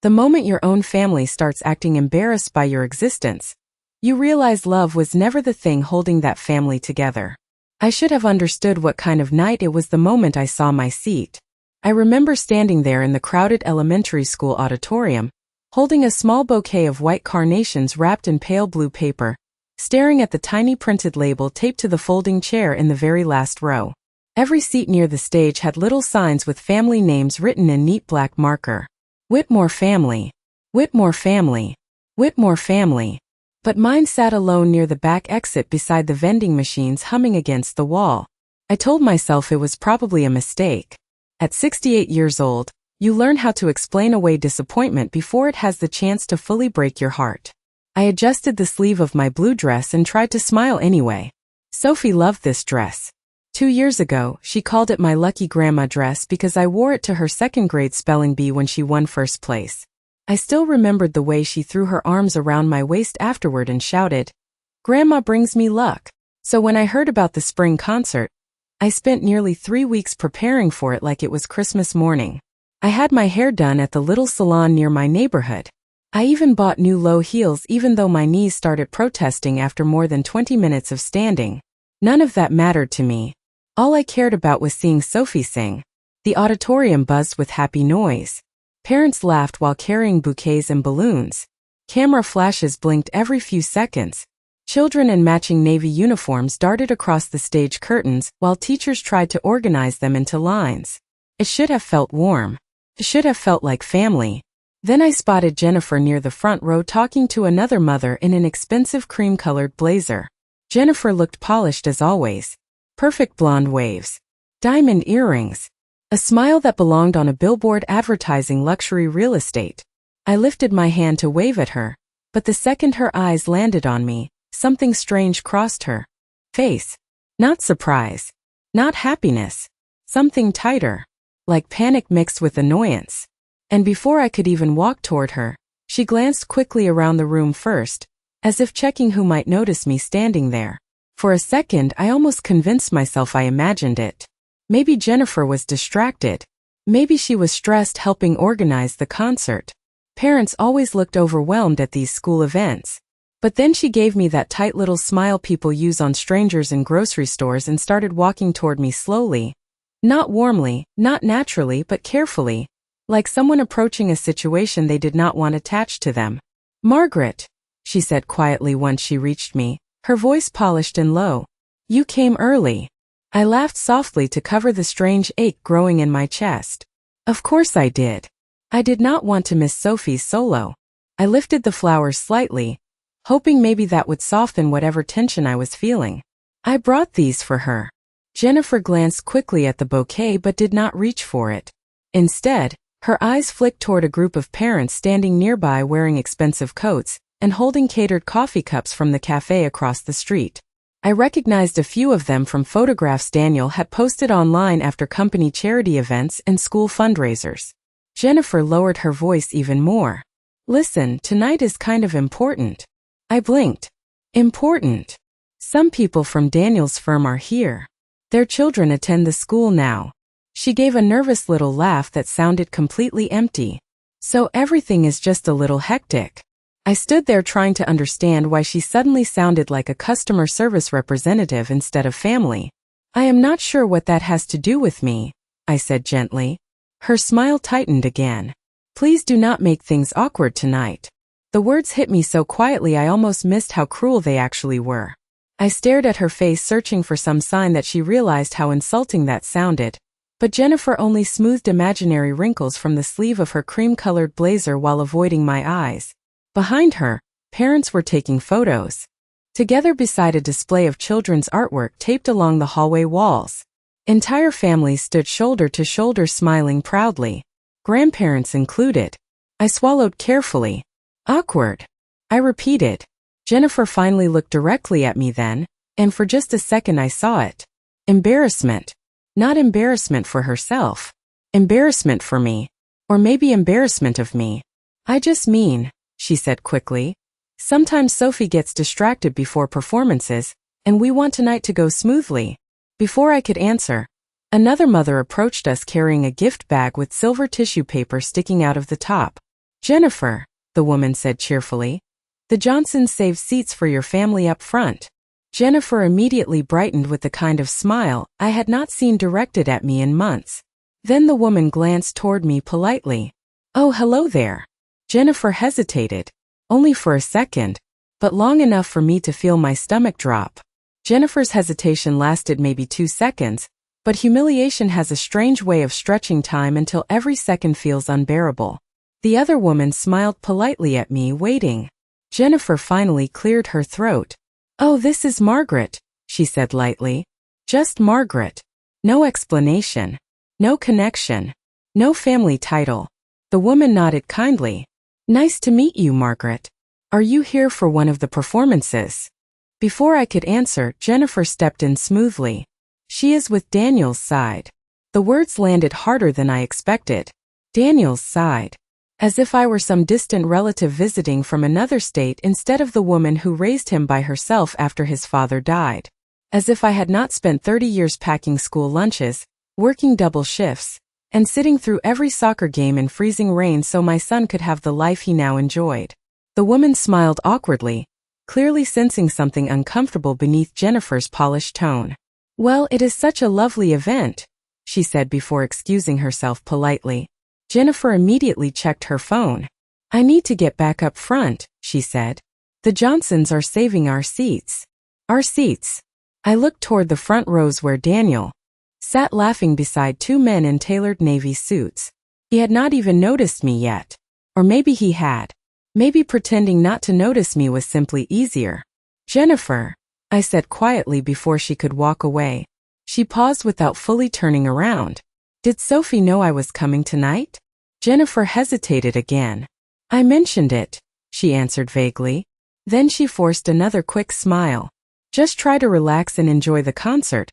The moment your own family starts acting embarrassed by your existence, you realize love was never the thing holding that family together. I should have understood what kind of night it was the moment I saw my seat. I remember standing there in the crowded elementary school auditorium, holding a small bouquet of white carnations wrapped in pale blue paper, staring at the tiny printed label taped to the folding chair in the very last row. Every seat near the stage had little signs with family names written in neat black marker. Whitmore family. Whitmore family. Whitmore family. But mine sat alone near the back exit beside the vending machines, humming against the wall. I told myself it was probably a mistake. At 68 years old, you learn how to explain away disappointment before it has the chance to fully break your heart. I adjusted the sleeve of my blue dress and tried to smile anyway. Sophie loved this dress. 2 years ago, she called it my lucky grandma dress because I wore it to her second grade spelling bee when she won first place. I still remembered the way she threw her arms around my waist afterward and shouted, "Grandma brings me luck." So when I heard about the spring concert, I spent nearly 3 weeks preparing for it like it was Christmas morning. I had my hair done at the little salon near my neighborhood. I even bought new low heels even though my knees started protesting after more than 20 minutes of standing. None of that mattered to me. All I cared about was seeing Sophie sing. The auditorium buzzed with happy noise. Parents laughed while carrying bouquets and balloons. Camera flashes blinked every few seconds. Children in matching navy uniforms darted across the stage curtains while teachers tried to organize them into lines. It should have felt warm. It should have felt like family. Then I spotted Jennifer near the front row talking to another mother in an expensive cream-colored blazer. Jennifer looked polished as always. Perfect blonde waves. Diamond earrings. A smile that belonged on a billboard advertising luxury real estate. I lifted my hand to wave at her, but the second her eyes landed on me, something strange crossed her face. Not surprise. Not happiness. Something tighter. Like panic mixed with annoyance. And before I could even walk toward her, she glanced quickly around the room first, as if checking who might notice me standing there. For a second, I almost convinced myself I imagined it. Maybe Jennifer was distracted. Maybe she was stressed helping organize the concert. Parents always looked overwhelmed at these school events. But then she gave me that tight little smile people use on strangers in grocery stores and started walking toward me slowly. Not warmly, not naturally, but carefully, like someone approaching a situation they did not want attached to them. "Margaret," she said quietly once she reached me, her voice polished and low. "You came early." I laughed softly to cover the strange ache growing in my chest. Of course I did. I did not want to miss Sophie's solo. I lifted the flowers slightly, hoping maybe that would soften whatever tension I was feeling. "I brought these for her." Jennifer glanced quickly at the bouquet but did not reach for it. Instead, her eyes flicked toward a group of parents standing nearby wearing expensive coats and holding catered coffee cups from the cafe across the street. I recognized a few of them from photographs Daniel had posted online after company charity events and school fundraisers. Jennifer lowered her voice even more. "Listen, tonight is kind of important." I blinked. Important? Some people from Daniel's firm are here. Their children attend the school now. She gave a nervous little laugh that sounded completely empty. So everything is just a little hectic. I stood there trying to understand why she suddenly sounded like a customer service representative instead of family. "I am not sure what that has to do with me," I said gently. Her smile tightened again. "Please do not make things awkward tonight." The words hit me so quietly I almost missed how cruel they actually were. I stared at her face searching for some sign that she realized how insulting that sounded, but Jennifer only smoothed imaginary wrinkles from the sleeve of her cream-colored blazer while avoiding my eyes. Behind her, parents were taking photos. Together beside a display of children's artwork taped along the hallway walls. Entire families stood shoulder to shoulder smiling proudly. Grandparents included. I swallowed carefully. "Awkward," I repeated. Jennifer finally looked directly at me then, and for just a second I saw it. Embarrassment. Not embarrassment for herself. Embarrassment for me. Or maybe embarrassment of me. "I just mean," she said quickly, "sometimes Sophie gets distracted before performances, and we want tonight to go smoothly." Before I could answer, another mother approached us carrying a gift bag with silver tissue paper sticking out of the top. Jennifer, the woman said cheerfully. The Johnsons save seats for your family up front. Jennifer immediately brightened with the kind of smile I had not seen directed at me in months. Then the woman glanced toward me politely. Oh, hello there. Jennifer hesitated. Only for a second, but long enough for me to feel my stomach drop. Jennifer's hesitation lasted maybe 2 seconds, but humiliation has a strange way of stretching time until every second feels unbearable. The other woman smiled politely at me, waiting. Jennifer finally cleared her throat. Oh, this is Margaret, she said lightly. Just Margaret. No explanation. No connection. No family title. The woman nodded kindly. Nice to meet you, Margaret. Are you here for one of the performances? Before I could answer, Jennifer stepped in smoothly. She is with Daniel's side. The words landed harder than I expected. Daniel's side. As if I were some distant relative visiting from another state instead of the woman who raised him by herself after his father died. As if I had not spent 30 years packing school lunches, working double shifts, and sitting through every soccer game in freezing rain so my son could have the life he now enjoyed. The woman smiled awkwardly, clearly sensing something uncomfortable beneath Jennifer's polished tone. Well, it is such a lovely event, she said before excusing herself politely. Jennifer immediately checked her phone. I need to get back up front, she said. The Johnsons are saving our seats. Our seats. I looked toward the front rows where Daniel sat laughing beside 2 men in tailored navy suits. He had not even noticed me yet. Or maybe he had. Maybe pretending not to notice me was simply easier. Jennifer, I said quietly before she could walk away. She paused without fully turning around. Did Sophie know I was coming tonight? Jennifer hesitated again. I mentioned it, she answered vaguely. Then she forced another quick smile. Just try to relax and enjoy the concert,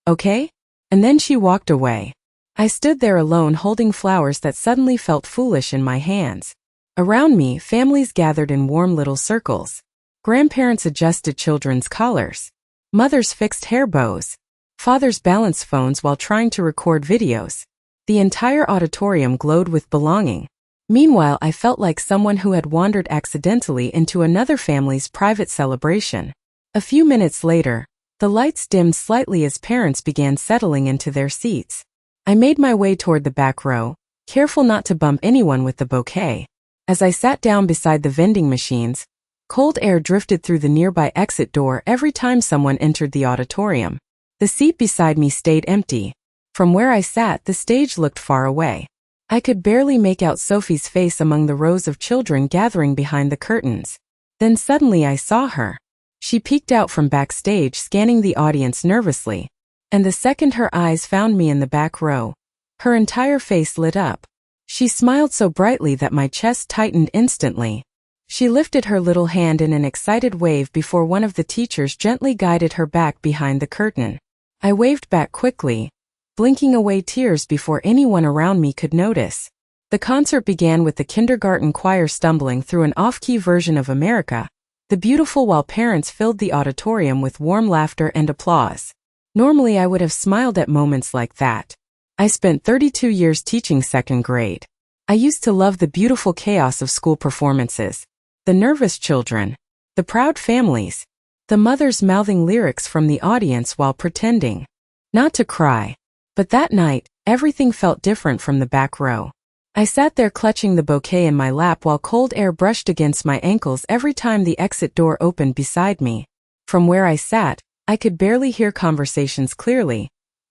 okay? And then she walked away. I stood there alone holding flowers that suddenly felt foolish in my hands. Around me, families gathered in warm little circles. Grandparents adjusted children's collars. Mothers fixed hair bows. Fathers balanced phones while trying to record videos. The entire auditorium glowed with belonging. Meanwhile, I felt like someone who had wandered accidentally into another family's private celebration. A few minutes later, the lights dimmed slightly as parents began settling into their seats. I made my way toward the back row, careful not to bump anyone with the bouquet. As I sat down beside the vending machines, cold air drifted through the nearby exit door every time someone entered the auditorium. The seat beside me stayed empty. From where I sat, the stage looked far away. I could barely make out Sophie's face among the rows of children gathering behind the curtains. Then suddenly I saw her. She peeked out from backstage, scanning the audience nervously. And the second her eyes found me in the back row, her entire face lit up. She smiled so brightly that my chest tightened instantly. She lifted her little hand in an excited wave before one of the teachers gently guided her back behind the curtain. I waved back quickly, blinking away tears before anyone around me could notice. The concert began with the kindergarten choir stumbling through an off-key version of America the Beautiful while parents filled the auditorium with warm laughter and applause. Normally I would have smiled at moments like that. I spent 32 years teaching second grade. I used to love the beautiful chaos of school performances. The nervous children. The proud families. The mothers mouthing lyrics from the audience while pretending not to cry. But that night, everything felt different from the back row. I sat there clutching the bouquet in my lap while cold air brushed against my ankles every time the exit door opened beside me. From where I sat, I could barely hear conversations clearly,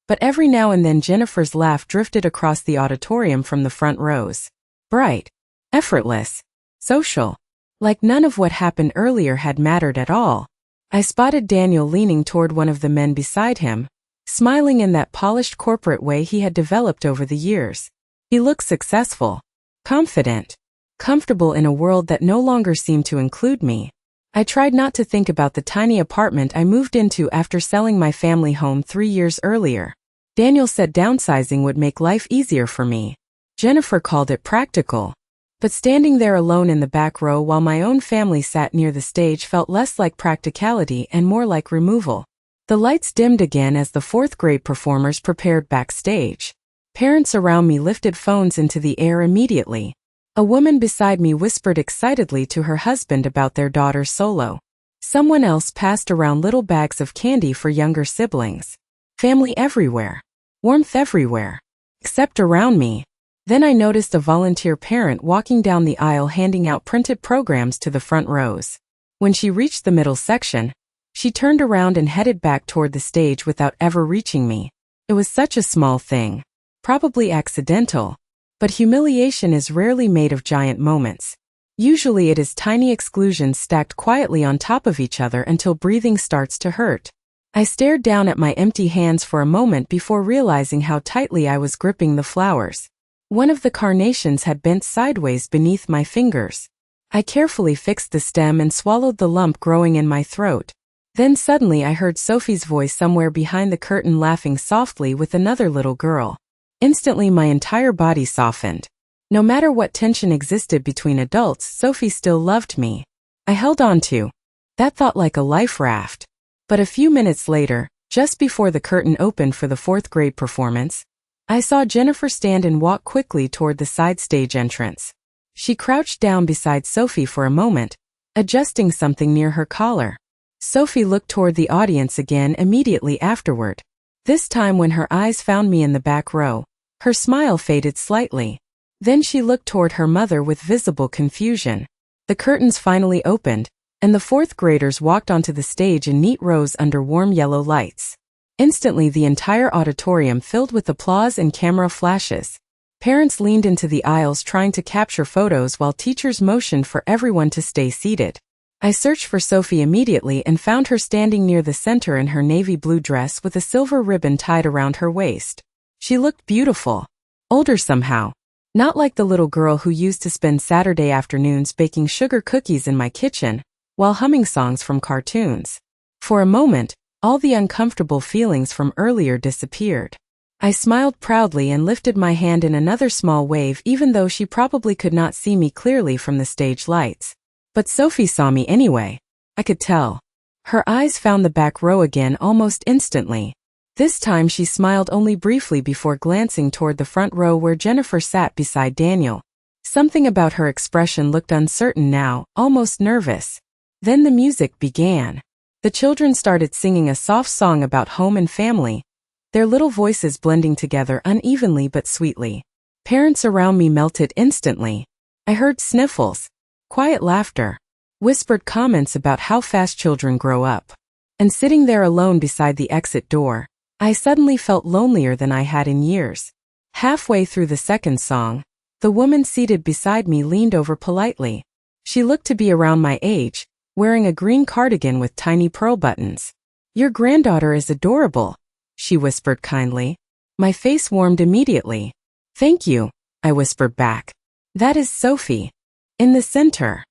but every now and then Jennifer's laugh drifted across the auditorium from the front rows. Bright, effortless, social. Like none of what happened earlier had mattered at all. I spotted Daniel leaning toward one of the men beside him, smiling in that polished corporate way he had developed over the years. He looked successful, confident, comfortable in a world that no longer seemed to include me. I tried not to think about the tiny apartment I moved into after selling my family home 3 years earlier. Daniel said downsizing would make life easier for me. Jennifer called it practical. But standing there alone in the back row while my own family sat near the stage felt less like practicality and more like removal. The lights dimmed again as the fourth grade performers prepared backstage. Parents around me lifted phones into the air immediately. A woman beside me whispered excitedly to her husband about their daughter's solo. Someone else passed around little bags of candy for younger siblings. Family everywhere. Warmth everywhere. Except around me. Then I noticed a volunteer parent walking down the aisle handing out printed programs to the front rows. When she reached the middle section, she turned around and headed back toward the stage without ever reaching me. It was such a small thing. Probably accidental. But humiliation is rarely made of giant moments. Usually it is tiny exclusions stacked quietly on top of each other until breathing starts to hurt. I stared down at my empty hands for a moment before realizing how tightly I was gripping the flowers. One of the carnations had bent sideways beneath my fingers. I carefully fixed the stem and swallowed the lump growing in my throat. Then suddenly I heard Sophie's voice somewhere behind the curtain laughing softly with another little girl. Instantly my entire body softened. No matter what tension existed between adults, Sophie still loved me. I held on to that thought like a life raft. But a few minutes later, just before the curtain opened for the 4th grade performance, I saw Jennifer stand and walk quickly toward the side stage entrance. She crouched down beside Sophie for a moment, adjusting something near her collar. Sophie looked toward the audience again immediately afterward. This time when her eyes found me in the back row, her smile faded slightly. Then she looked toward her mother with visible confusion. The curtains finally opened, and the 4th graders walked onto the stage in neat rows under warm yellow lights. Instantly the entire auditorium filled with applause and camera flashes. Parents leaned into the aisles trying to capture photos while teachers motioned for everyone to stay seated. I searched for Sophie immediately and found her standing near the center in her navy blue dress with a silver ribbon tied around her waist. She looked beautiful. Older somehow. Not like the little girl who used to spend Saturday afternoons baking sugar cookies in my kitchen, while humming songs from cartoons. For a moment, all the uncomfortable feelings from earlier disappeared. I smiled proudly and lifted my hand in another small wave even though she probably could not see me clearly from the stage lights. But Sophie saw me anyway. I could tell. Her eyes found the back row again almost instantly. This time she smiled only briefly before glancing toward the front row where Jennifer sat beside Daniel. Something about her expression looked uncertain now, almost nervous. Then the music began. The children started singing a soft song about home and family, their little voices blending together unevenly but sweetly. Parents around me melted instantly. I heard sniffles, quiet laughter, whispered comments about how fast children grow up. And sitting there alone beside the exit door, I suddenly felt lonelier than I had in years. Halfway through the second song, the woman seated beside me leaned over politely. She looked to be around my age, wearing a green cardigan with tiny pearl buttons. "Your granddaughter is adorable," she whispered kindly. My face warmed immediately. "Thank you," I whispered back. "That is Sophie. In the center."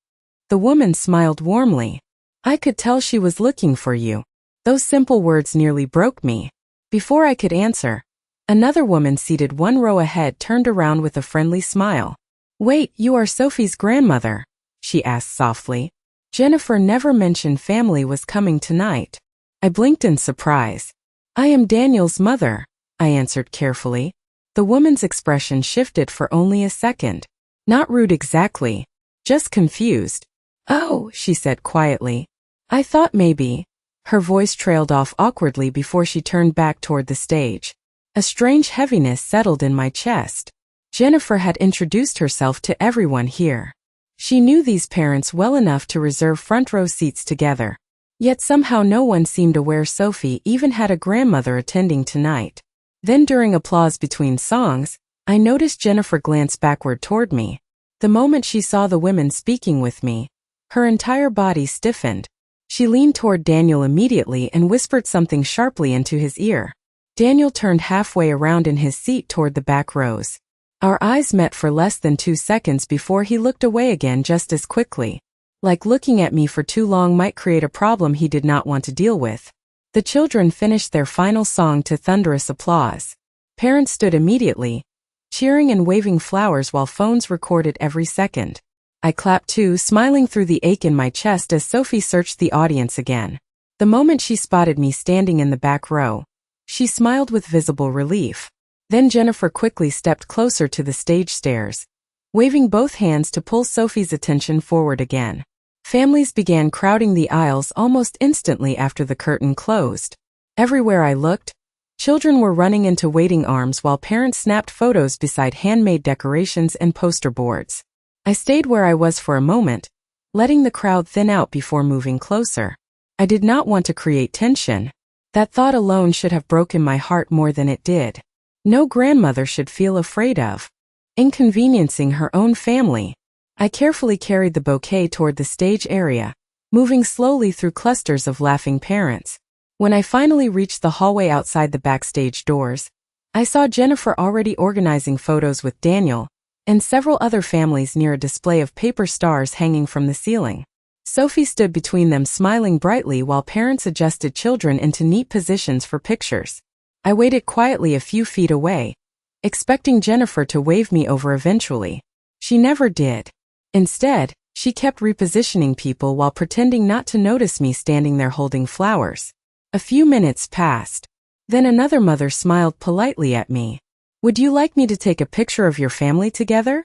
The woman smiled warmly. "I could tell she was looking for you." Those simple words nearly broke me. Before I could answer, another woman seated one row ahead turned around with a friendly smile. "Wait, you are Sophie's grandmother?" she asked softly. "Jennifer never mentioned family was coming tonight." I blinked in surprise. "I am Daniel's mother," I answered carefully. The woman's expression shifted for only a second. Not rude exactly, just confused. "Oh," she said quietly. "I thought maybe." Her voice trailed off awkwardly before she turned back toward the stage. A strange heaviness settled in my chest. Jennifer had introduced herself to everyone here. She knew these parents well enough to reserve front row seats together. Yet somehow no one seemed aware Sophie even had a grandmother attending tonight. Then during applause between songs, I noticed Jennifer glance backward toward me. The moment she saw the women speaking with me, her entire body stiffened. She leaned toward Daniel immediately and whispered something sharply into his ear. Daniel turned halfway around in his seat toward the back rows. Our eyes met for less than 2 seconds before he looked away again just as quickly. Like looking at me for too long might create a problem he did not want to deal with. The children finished their final song to thunderous applause. Parents stood immediately, cheering and waving flowers while phones recorded every second. I clapped too, smiling through the ache in my chest as Sophie searched the audience again. The moment she spotted me standing in the back row, she smiled with visible relief. Then Jennifer quickly stepped closer to the stage stairs, waving both hands to pull Sophie's attention forward again. Families began crowding the aisles almost instantly after the curtain closed. Everywhere I looked, children were running into waiting arms while parents snapped photos beside handmade decorations and poster boards. I stayed where I was for a moment, letting the crowd thin out before moving closer. I did not want to create tension. That thought alone should have broken my heart more than it did. No grandmother should feel afraid of inconveniencing her own family. I carefully carried the bouquet toward the stage area, moving slowly through clusters of laughing parents. When I finally reached the hallway outside the backstage doors, I saw Jennifer already organizing photos with Daniel and several other families near a display of paper stars hanging from the ceiling. Sophie stood between them smiling brightly while parents adjusted children into neat positions for pictures. I waited quietly a few feet away, expecting Jennifer to wave me over eventually. She never did. Instead, she kept repositioning people while pretending not to notice me standing there holding flowers. A few minutes passed. Then another mother smiled politely at me. "Would you like me to take a picture of your family together?"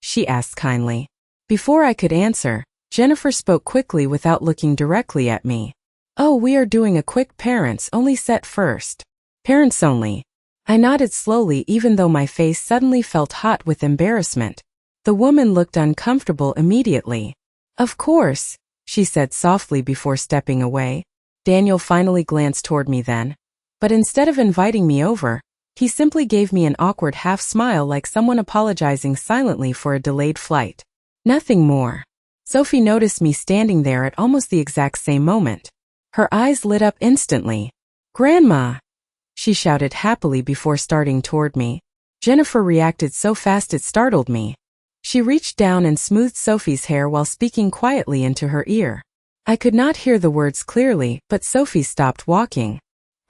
she asked kindly. Before I could answer, Jennifer spoke quickly without looking directly at me. "Oh, we are doing a quick parents-only set first." "Parents only." I nodded slowly even though my face suddenly felt hot with embarrassment. The woman looked uncomfortable immediately. "Of course," she said softly before stepping away. Daniel finally glanced toward me then. But instead of inviting me over, he simply gave me an awkward half-smile like someone apologizing silently for a delayed flight. Nothing more. Sophie noticed me standing there at almost the exact same moment. Her eyes lit up instantly. "Grandma!" she shouted happily before starting toward me. Jennifer reacted so fast it startled me. She reached down and smoothed Sophie's hair while speaking quietly into her ear. I could not hear the words clearly, but Sophie stopped walking.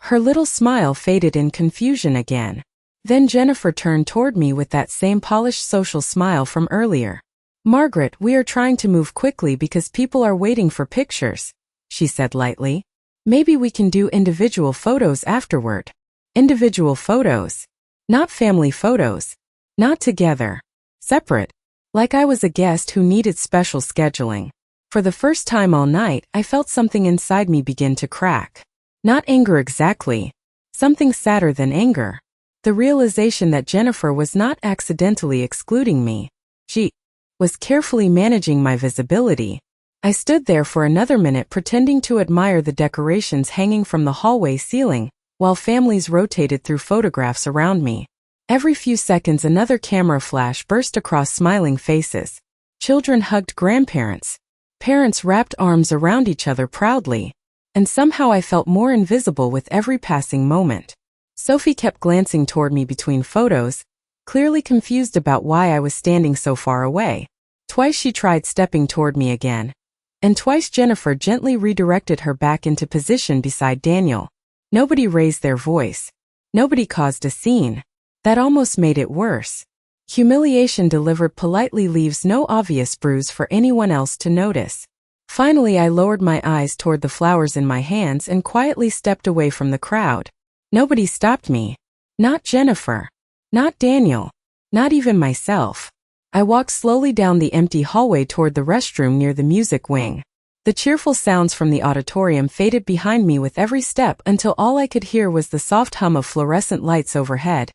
Her little smile faded in confusion again. Then Jennifer turned toward me with that same polished social smile from earlier. "Margaret, we are trying to move quickly because people are waiting for pictures," she said lightly. "Maybe we can do individual photos afterward." Individual photos. Not family photos. Not together. Separate. Like I was a guest who needed special scheduling. For the first time all night, I felt something inside me begin to crack. Not anger exactly. Something sadder than anger. The realization that Jennifer was not accidentally excluding me. She was carefully managing my visibility. I stood there for another minute pretending to admire the decorations hanging from the hallway ceiling, while families rotated through photographs around me. Every few seconds another camera flash burst across smiling faces. Children hugged grandparents. Parents wrapped arms around each other proudly. And somehow I felt more invisible with every passing moment. Sophie kept glancing toward me between photos, clearly confused about why I was standing so far away. Twice she tried stepping toward me again. And twice Jennifer gently redirected her back into position beside Daniel. Nobody raised their voice. Nobody caused a scene. That almost made it worse. Humiliation delivered politely leaves no obvious bruise for anyone else to notice. Finally, I lowered my eyes toward the flowers in my hands and quietly stepped away from the crowd. Nobody stopped me. Not Jennifer. Not Daniel. Not even myself. I walked slowly down the empty hallway toward the restroom near the music wing. The cheerful sounds from the auditorium faded behind me with every step until all I could hear was the soft hum of fluorescent lights overhead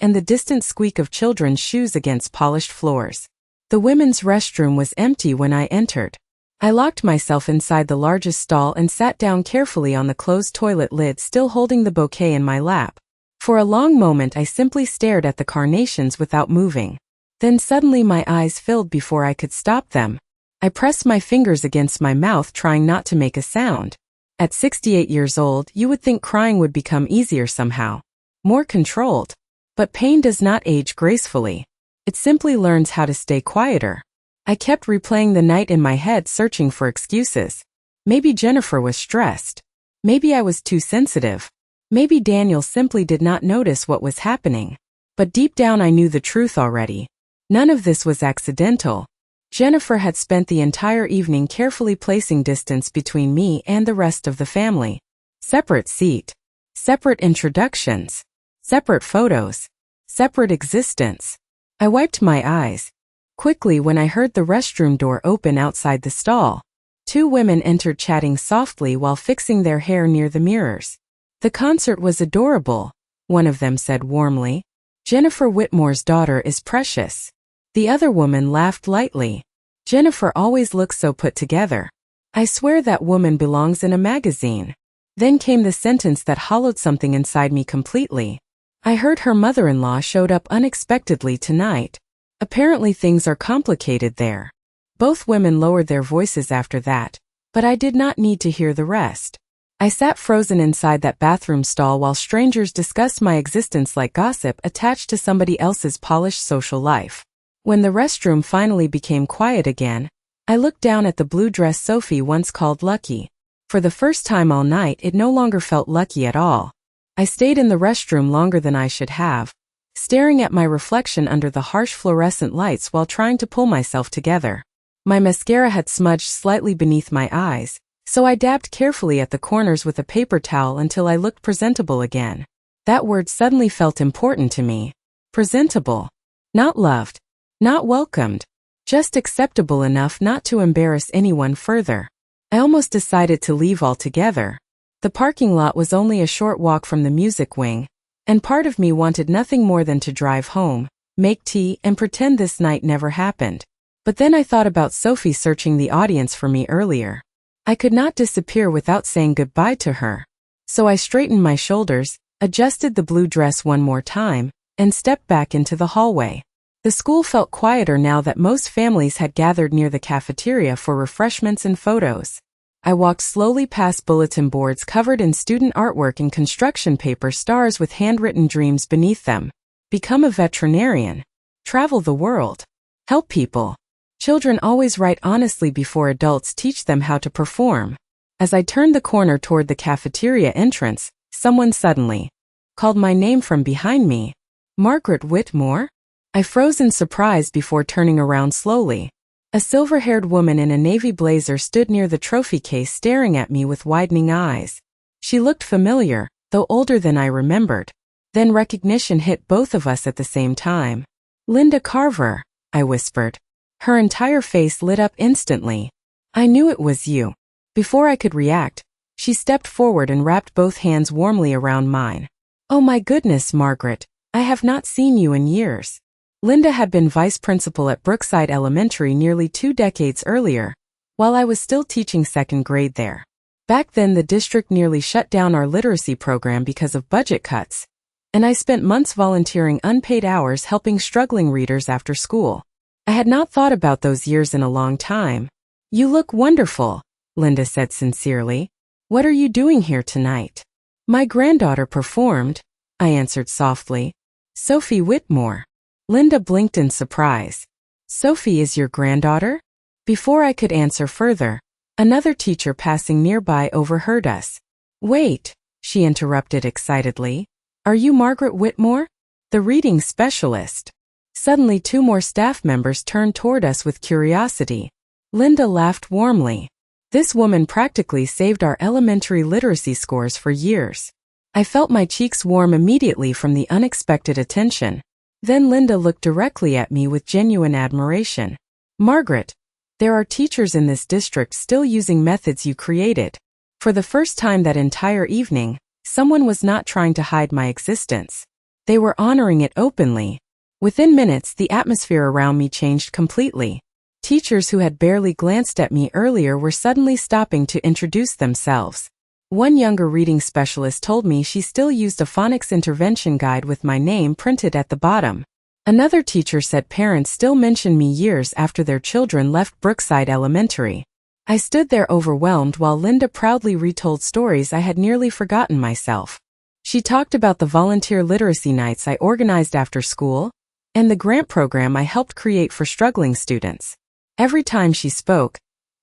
and the distant squeak of children's shoes against polished floors. The women's restroom was empty when I entered. I locked myself inside the largest stall and sat down carefully on the closed toilet lid, still holding the bouquet in my lap. For a long moment I simply stared at the carnations without moving. Then suddenly my eyes filled before I could stop them. I pressed my fingers against my mouth, trying not to make a sound. At 68 years old, you would think crying would become easier somehow. More controlled. But pain does not age gracefully. It simply learns how to stay quieter. I kept replaying the night in my head, searching for excuses. Maybe Jennifer was stressed. Maybe I was too sensitive. Maybe Daniel simply did not notice what was happening. But deep down I knew the truth already. None of this was accidental. Jennifer had spent the entire evening carefully placing distance between me and the rest of the family. Separate seat. Separate introductions. Separate photos. Separate existence. I wiped my eyes. quickly when I heard the restroom door open outside the stall. Two women entered chatting softly while fixing their hair near the mirrors. The concert was adorable, one of them said warmly. Jennifer Whitmore's daughter is precious. The other woman laughed lightly. Jennifer always looks so put together. I swear that woman belongs in a magazine. Then came the sentence that hollowed something inside me completely. I heard her mother-in-law showed up unexpectedly tonight. Apparently things are complicated there. Both women lowered their voices after that, but I did not need to hear the rest. I sat frozen inside that bathroom stall while strangers discussed my existence like gossip attached to somebody else's polished social life. When the restroom finally became quiet again, I looked down at the blue dress Sophie once called lucky. For the first time all night, it no longer felt lucky at all. I stayed in the restroom longer than I should have, staring at my reflection under the harsh fluorescent lights while trying to pull myself together. My mascara had smudged slightly beneath my eyes, so I dabbed carefully at the corners with a paper towel until I looked presentable again. That word suddenly felt important to me. Presentable. Not loved. Not welcomed. Just acceptable enough not to embarrass anyone further. I almost decided to leave altogether. The parking lot was only a short walk from the music wing, and part of me wanted nothing more than to drive home, make tea, and pretend this night never happened. But then I thought about Sophie searching the audience for me earlier. I could not disappear without saying goodbye to her. So I straightened my shoulders, adjusted the blue dress one more time, and stepped back into the hallway. The school felt quieter now that most families had gathered near the cafeteria for refreshments and photos. I walked slowly past bulletin boards covered in student artwork and construction paper stars with handwritten dreams beneath them. Become a veterinarian. Travel the world. Help people. Children always write honestly before adults teach them how to perform. As I turned the corner toward the cafeteria entrance, someone suddenly called my name from behind me. Margaret Whitmore? I froze in surprise before turning around slowly. A silver-haired woman in a navy blazer stood near the trophy case staring at me with widening eyes. She looked familiar, though older than I remembered. Then recognition hit both of us at the same time. Linda Carver, I whispered. Her entire face lit up instantly. I knew it was you. Before I could react, she stepped forward and wrapped both hands warmly around mine. Oh my goodness, Margaret, I have not seen you in years. Linda had been vice principal at Brookside Elementary nearly 2 decades earlier, while I was still teaching second grade there. Back then the district nearly shut down our literacy program because of budget cuts, and I spent months volunteering unpaid hours helping struggling readers after school. I had not thought about those years in a long time. You look wonderful, Linda said sincerely. What are you doing here tonight? My granddaughter performed, I answered softly. Sophie Whitmore. Linda blinked in surprise. Sophie is your granddaughter? Before I could answer further, another teacher passing nearby overheard us. Wait, she interrupted excitedly. Are you Margaret Whitmore? The reading specialist. Suddenly 2 more staff members turned toward us with curiosity. Linda laughed warmly. This woman practically saved our elementary literacy scores for years. I felt my cheeks warm immediately from the unexpected attention. Then Linda looked directly at me with genuine admiration. Margaret, there are teachers in this district still using methods you created. For the first time that entire evening, someone was not trying to hide my existence. They were honoring it openly. Within minutes, the atmosphere around me changed completely. Teachers who had barely glanced at me earlier were suddenly stopping to introduce themselves. One younger reading specialist told me she still used a phonics intervention guide with my name printed at the bottom. Another teacher said parents still mention me years after their children left Brookside Elementary. I stood there overwhelmed while Linda proudly retold stories I had nearly forgotten myself. She talked about the volunteer literacy nights I organized after school, and the grant program I helped create for struggling students. Every time she spoke,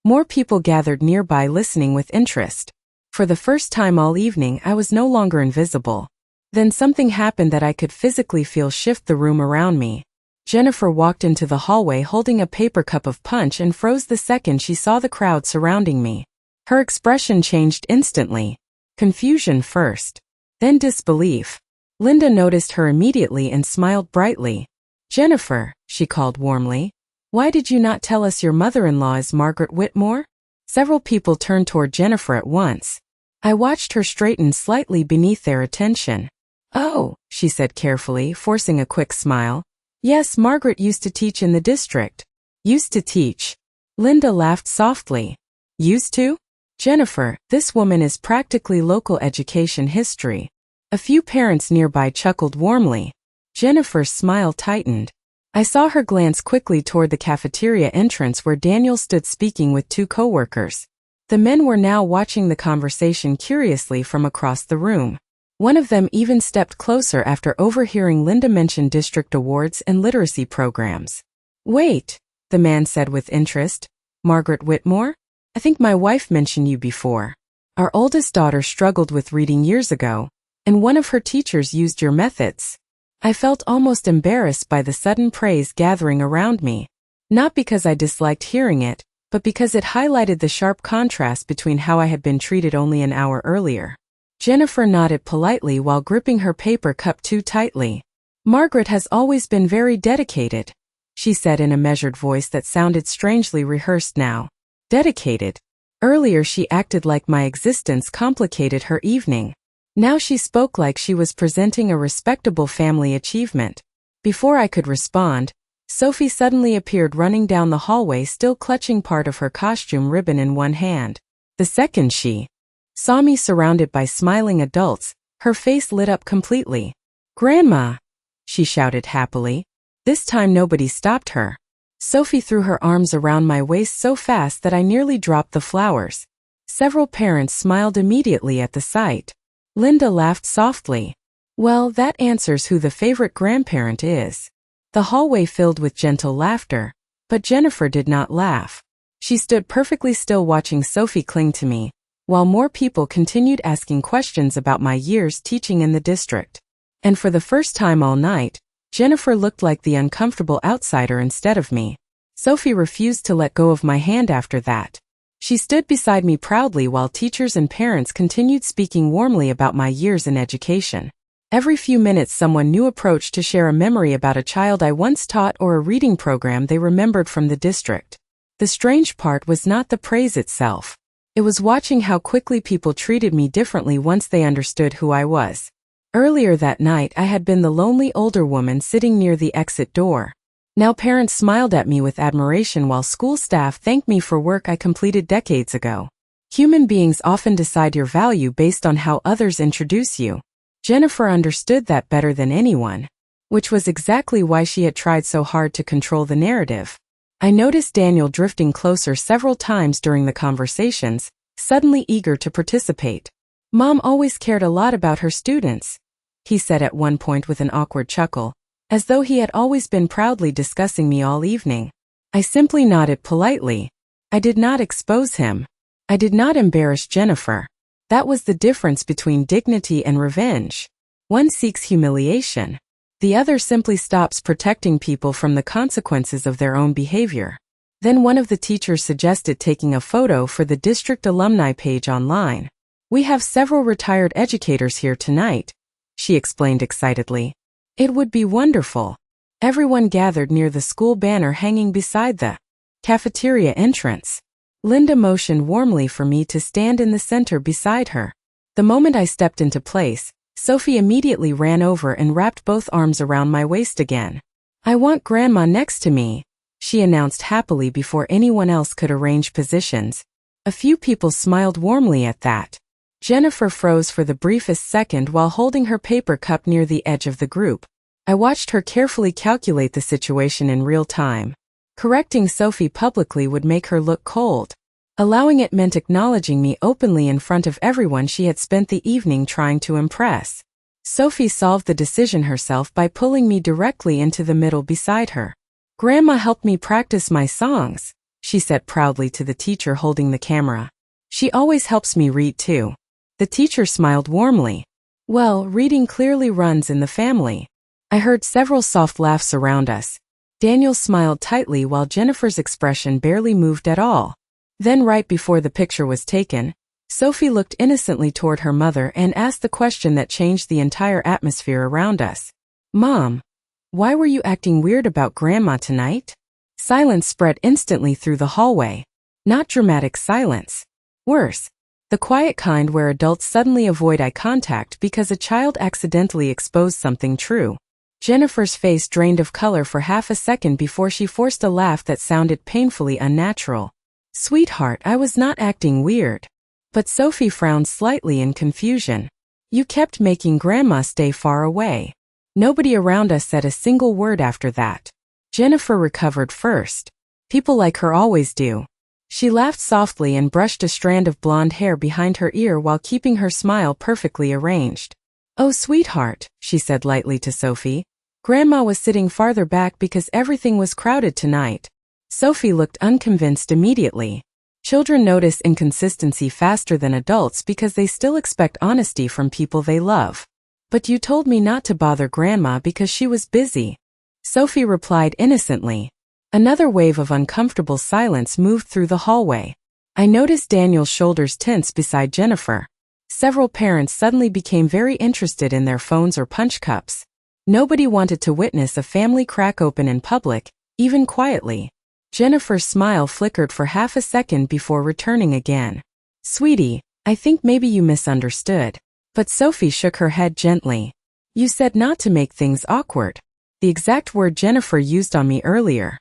more people gathered nearby listening with interest. For the first time all evening, I was no longer invisible. Then something happened that I could physically feel shift the room around me. Jennifer walked into the hallway holding a paper cup of punch and froze the second she saw the crowd surrounding me. Her expression changed instantly. Confusion first, then disbelief. Linda noticed her immediately and smiled brightly. Jennifer, she called warmly. Why did you not tell us your mother-in-law is Margaret Whitmore? Several people turned toward Jennifer at once. I watched her straighten slightly beneath their attention. Oh, she said carefully, forcing a quick smile. Yes, Margaret used to teach in the district. Used to teach. Linda laughed softly. Used to? Jennifer, this woman is practically local education history. A few parents nearby chuckled warmly. Jennifer's smile tightened. I saw her glance quickly toward the cafeteria entrance where Daniel stood speaking with two coworkers. The men were now watching the conversation curiously from across the room. One of them even stepped closer after overhearing Linda mention district awards and literacy programs. Wait, the man said with interest. Margaret Whitmore? I think my wife mentioned you before. Our oldest daughter struggled with reading years ago, and one of her teachers used your methods. I felt almost embarrassed by the sudden praise gathering around me. Not because I disliked hearing it, but because it highlighted the sharp contrast between how I had been treated only an hour earlier. Jennifer nodded politely while gripping her paper cup too tightly. Margaret has always been very dedicated, she said in a measured voice that sounded strangely rehearsed now. Dedicated. Earlier she acted like my existence complicated her evening. Now she spoke like she was presenting a respectable family achievement. Before I could respond, Sophie suddenly appeared running down the hallway, still clutching part of her costume ribbon in one hand. The second she saw me surrounded by smiling adults, her face lit up completely. Grandma! She shouted happily. This time nobody stopped her. Sophie threw her arms around my waist so fast that I nearly dropped the flowers. Several parents smiled immediately at the sight. Linda laughed softly. Well, that answers who the favorite grandparent is. The hallway filled with gentle laughter, but Jennifer did not laugh. She stood perfectly still watching Sophie cling to me, while more people continued asking questions about my years teaching in the district. And for the first time all night, Jennifer looked like the uncomfortable outsider instead of me. Sophie refused to let go of my hand after that. She stood beside me proudly while teachers and parents continued speaking warmly about my years in education. Every few minutes someone new approached to share a memory about a child I once taught or a reading program they remembered from the district. The strange part was not the praise itself. It was watching how quickly people treated me differently once they understood who I was. Earlier that night I had been the lonely older woman sitting near the exit door. Now parents smiled at me with admiration while school staff thanked me for work I completed decades ago. Human beings often decide your value based on how others introduce you. Jennifer understood that better than anyone, which was exactly why she had tried so hard to control the narrative. I noticed Daniel drifting closer several times during the conversations, suddenly eager to participate. Mom always cared a lot about her students, he said at one point with an awkward chuckle, as though he had always been proudly discussing me all evening. I simply nodded politely. I did not expose him. I did not embarrass Jennifer. That was the difference between dignity and revenge. One seeks humiliation. The other simply stops protecting people from the consequences of their own behavior. Then one of the teachers suggested taking a photo for the district alumni page online. We have several retired educators here tonight, she explained excitedly. It would be wonderful. Everyone gathered near the school banner hanging beside the cafeteria entrance. Linda motioned warmly for me to stand in the center beside her. The moment I stepped into place, Sophie immediately ran over and wrapped both arms around my waist again. I want Grandma next to me, she announced happily before anyone else could arrange positions. A few people smiled warmly at that. Jennifer froze for the briefest second while holding her paper cup near the edge of the group. I watched her carefully calculate the situation in real time. Correcting Sophie publicly would make her look cold. Allowing it meant acknowledging me openly in front of everyone she had spent the evening trying to impress. Sophie solved the decision herself by pulling me directly into the middle beside her. Grandma helped me practice my songs, she said proudly to the teacher holding the camera. She always helps me read too. The teacher smiled warmly. Well, reading clearly runs in the family. I heard several soft laughs around us. Daniel smiled tightly while Jennifer's expression barely moved at all. Then right before the picture was taken, Sophie looked innocently toward her mother and asked the question that changed the entire atmosphere around us. Mom, why were you acting weird about Grandma tonight? Silence spread instantly through the hallway. Not dramatic silence. Worse. The quiet kind where adults suddenly avoid eye contact because a child accidentally exposed something true. Jennifer's face drained of color for half a second before she forced a laugh that sounded painfully unnatural. Sweetheart, I was not acting weird. But Sophie frowned slightly in confusion. You kept making Grandma stay far away. Nobody around us said a single word after that. Jennifer recovered first. People like her always do. She laughed softly and brushed a strand of blonde hair behind her ear while keeping her smile perfectly arranged. Oh, sweetheart, she said lightly to Sophie. Grandma was sitting farther back because everything was crowded tonight. Sophie looked unconvinced immediately. Children notice inconsistency faster than adults because they still expect honesty from people they love. But you told me not to bother Grandma because she was busy. Sophie replied innocently. Another wave of uncomfortable silence moved through the hallway. I noticed Daniel's shoulders tense beside Jennifer. Several parents suddenly became very interested in their phones or punch cups. Nobody wanted to witness a family crack open in public, even quietly. Jennifer's smile flickered for half a second before returning again. Sweetie, I think maybe you misunderstood. But Sophie shook her head gently. You said not to make things awkward. The exact word Jennifer used on me earlier.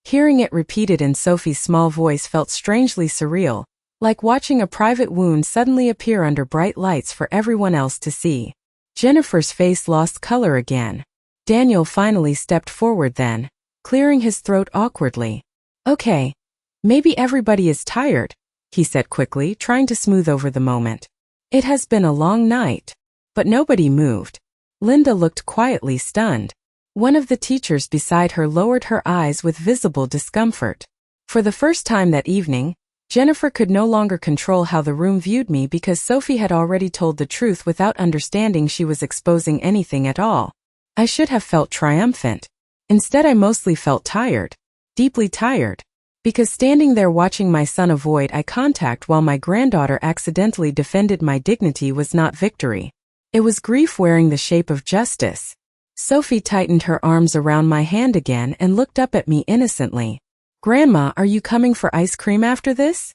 Hearing it repeated in Sophie's small voice felt strangely surreal, like watching a private wound suddenly appear under bright lights for everyone else to see. Jennifer's face lost color again. Daniel finally stepped forward then, clearing his throat awkwardly. Okay. Maybe everybody is tired, he said quickly, trying to smooth over the moment. It has been a long night. But nobody moved. Linda looked quietly stunned. One of the teachers beside her lowered her eyes with visible discomfort. For the first time that evening, Jennifer could no longer control how the room viewed me because Sophie had already told the truth without understanding she was exposing anything at all. I should have felt triumphant. Instead, I mostly felt tired. Deeply tired. Because standing there watching my son avoid eye contact while my granddaughter accidentally defended my dignity was not victory. It was grief wearing the shape of justice. Sophie tightened her arms around my hand again and looked up at me innocently. Grandma, are you coming for ice cream after this?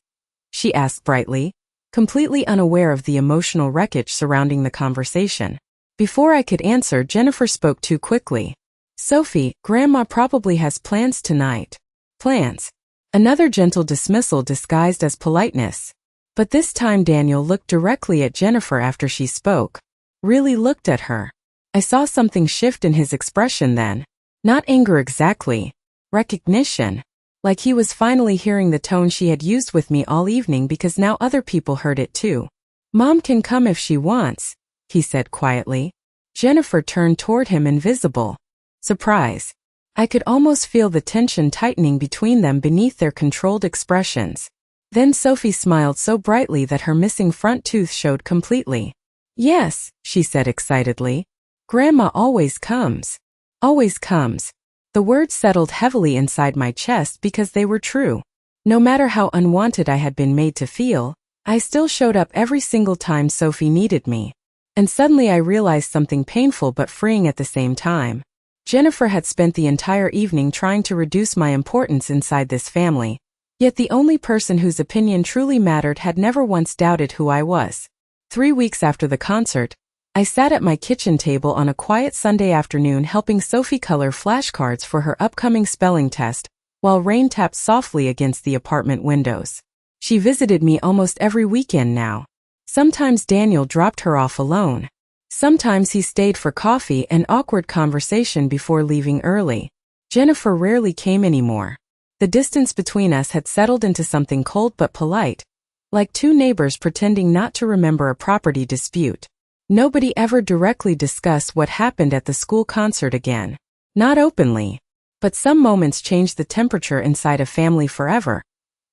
She asked brightly, completely unaware of the emotional wreckage surrounding the conversation. Before I could answer, Jennifer spoke too quickly. Sophie, Grandma probably has plans tonight. Plans. Another gentle dismissal disguised as politeness. But this time Daniel looked directly at Jennifer after she spoke. Really looked at her. I saw something shift in his expression then. Not anger exactly. Recognition. Like he was finally hearing the tone she had used with me all evening because now other people heard it too. Mom can come if she wants, he said quietly. Jennifer turned toward him invisible. Surprise. I could almost feel the tension tightening between them beneath their controlled expressions. Then Sophie smiled so brightly that her missing front tooth showed completely. Yes, she said excitedly. Grandma always comes. Always comes. The words settled heavily inside my chest because they were true. No matter how unwanted I had been made to feel, I still showed up every single time Sophie needed me. And suddenly I realized something painful but freeing at the same time. Jennifer had spent the entire evening trying to reduce my importance inside this family, yet the only person whose opinion truly mattered had never once doubted who I was. 3 weeks after the concert, I sat at my kitchen table on a quiet Sunday afternoon helping Sophie color flashcards for her upcoming spelling test, while rain tapped softly against the apartment windows. She visited me almost every weekend now. Sometimes Daniel dropped her off alone. Sometimes he stayed for coffee and awkward conversation before leaving early. Jennifer rarely came anymore. The distance between us had settled into something cold but polite, like two neighbors pretending not to remember a property dispute. Nobody ever directly discussed what happened at the school concert again. Not openly. But some moments change the temperature inside a family forever,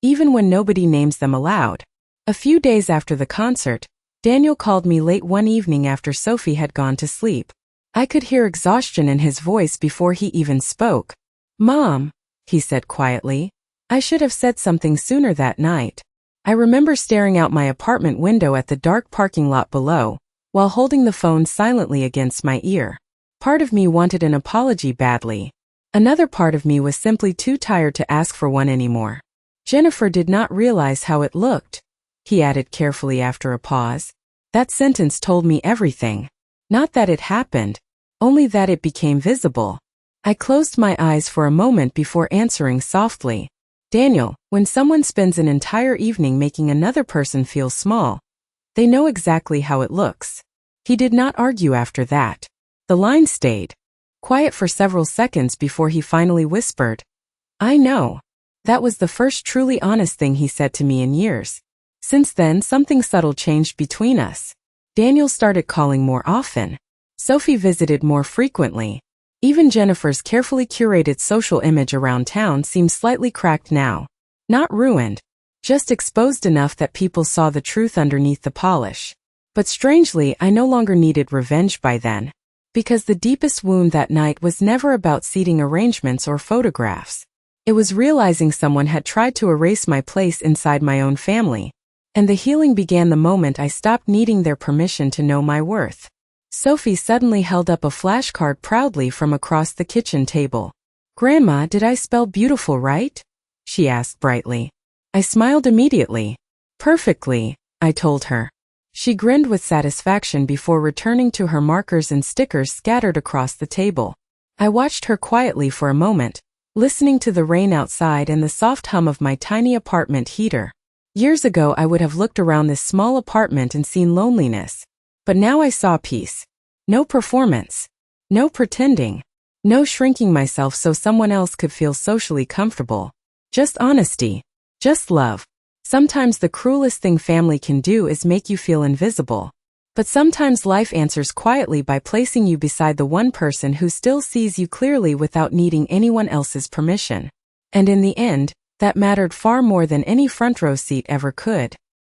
even when nobody names them aloud. A few days after the concert, Daniel called me late one evening after Sophie had gone to sleep. I could hear exhaustion in his voice before he even spoke. Mom, he said quietly, I should have said something sooner that night. I remember staring out my apartment window at the dark parking lot below, while holding the phone silently against my ear. Part of me wanted an apology badly. Another part of me was simply too tired to ask for one anymore. Jennifer did not realize how it looked, he added carefully after a pause. That sentence told me everything. Not that it happened, only that it became visible. I closed my eyes for a moment before answering softly. Daniel, when someone spends an entire evening making another person feel small, they know exactly how it looks. He did not argue after that. The line stayed quiet for several seconds before he finally whispered, I know. That was the first truly honest thing he said to me in years. Since then, something subtle changed between us. Daniel started calling more often. Sophie visited more frequently. Even Jennifer's carefully curated social image around town seemed slightly cracked now. Not ruined, just exposed enough that people saw the truth underneath the polish. But strangely, I no longer needed revenge by then. Because the deepest wound that night was never about seating arrangements or photographs. It was realizing someone had tried to erase my place inside my own family. And the healing began the moment I stopped needing their permission to know my worth. Sophie suddenly held up a flashcard proudly from across the kitchen table. Grandma, did I spell beautiful right? She asked brightly. I smiled immediately. Perfectly, I told her. She grinned with satisfaction before returning to her markers and stickers scattered across the table. I watched her quietly for a moment, listening to the rain outside and the soft hum of my tiny apartment heater. Years ago I would have looked around this small apartment and seen loneliness. But now I saw peace. No performance. No pretending. No shrinking myself so someone else could feel socially comfortable. Just honesty. Just love. Sometimes the cruelest thing family can do is make you feel invisible. But sometimes life answers quietly by placing you beside the one person who still sees you clearly without needing anyone else's permission. And in the end, that mattered far more than any front row seat ever could.